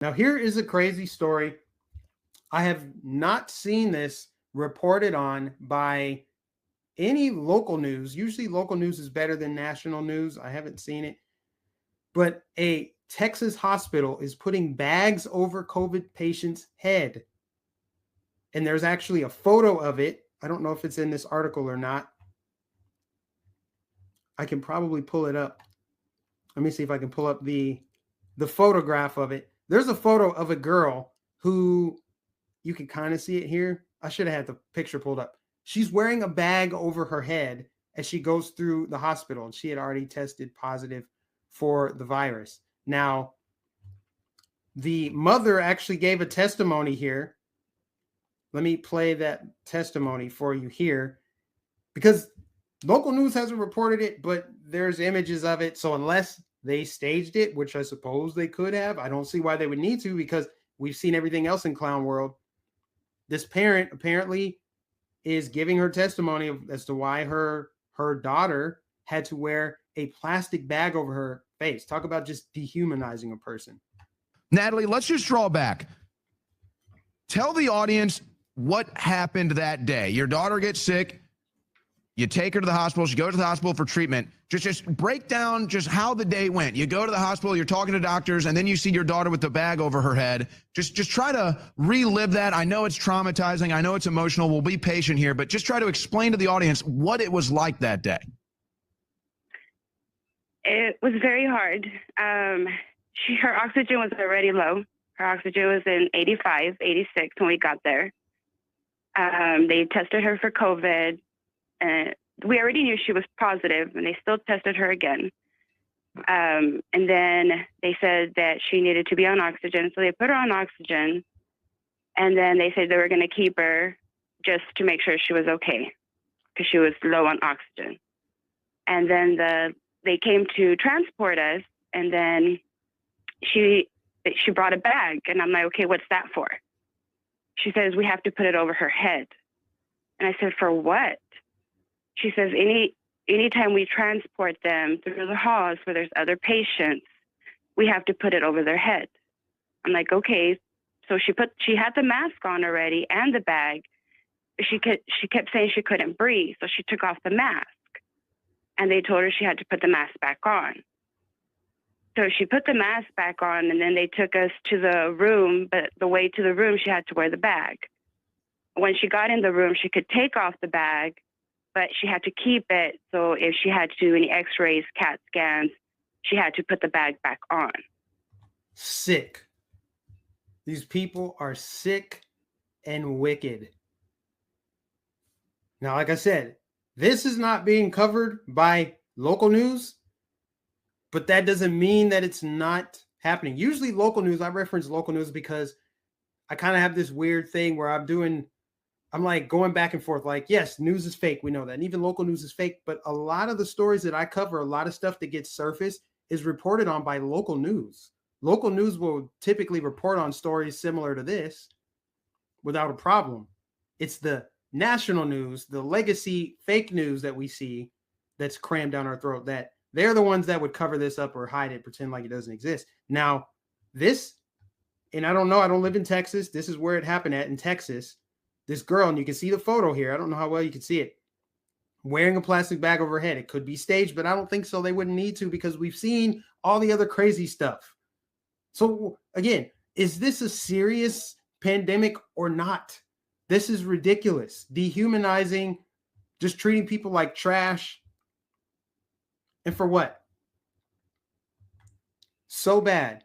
Now, here is a crazy story. I have not seen this reported on by any local news. Usually, local news is better than national news. I haven't seen it. But a Texas hospital is putting bags over COVID patient's head. And there's actually a photo of it. I don't know if it's in this article or not. I can probably pull it up. Let me see if I can pull up the photograph of it. There's a photo of a girl who, you can kind of see it here. I should have had the picture pulled up. She's wearing a bag over her head as she goes through the hospital, and she had already tested positive for the virus. Now, the mother actually gave a testimony here. Let me play that testimony for you here, because local news hasn't reported it, but there's images of it. So unless they staged it, which I suppose they could have, I don't see why they would need to, because we've seen everything else in clown world. This parent apparently is giving her testimony as to why her daughter had to wear a plastic bag over her face. Talk about just dehumanizing a person. Natalie, let's just draw back. Tell the audience what happened that day. Your daughter gets sick. You take her to the hospital. She goes to the hospital for treatment. Just break down just how the day went. You go to the hospital, you're talking to doctors, and then you see your daughter with the bag over her head. Just try to relive that. I know it's traumatizing. I know it's emotional. We'll be patient here, but just try to explain to the audience what it was like that day. It was very hard. Her oxygen was already low. Her oxygen was in 85, 86 when we got there. They tested her for COVID. We already knew she was positive, and they still tested her again. And then they said that she needed to be on oxygen, so they put her on oxygen. And then they said they were going to keep her just to make sure she was okay, because she was low on oxygen. And then they came to transport us, and then she brought a bag, and I'm like, okay, what's that for? She says, we have to put it over her head. And I said, for what? She says, anytime we transport them through the halls where there's other patients, we have to put it over their head. I'm like, okay. So she had the mask on already and the bag. She kept saying she couldn't breathe, so she took off the mask. And they told her she had to put the mask back on. So she put the mask back on, and then they took us to the room, but the way to the room, she had to wear the bag. When she got in the room, she could take off the bag, but she had to keep it. So if she had to do any x-rays, CAT scans, she had to put the bag back on. Sick. These people are sick and wicked. Now, like I said, this is not being covered by local news, but that doesn't mean that it's not happening. Usually local news, I reference local news because I kind of have this weird thing where I'm like going back and forth, like, yes, news is fake. We know that. And even local news is fake. But a lot of the stories that I cover, a lot of stuff that gets surfaced is reported on by local news. Local news will typically report on stories similar to this without a problem. It's the national news, the legacy fake news that we see that's crammed down our throat, that they're the ones that would cover this up or hide it, pretend like it doesn't exist. Now, this, and I don't know, I don't live in Texas. This is where it happened in Texas. This girl, and you can see the photo here. I don't know how well you can see it, wearing a plastic bag over her head. It could be staged, but I don't think so. They wouldn't need to, because we've seen all the other crazy stuff. So again, is this a serious pandemic or not? This is ridiculous. Dehumanizing, just treating people like trash. And for what? So bad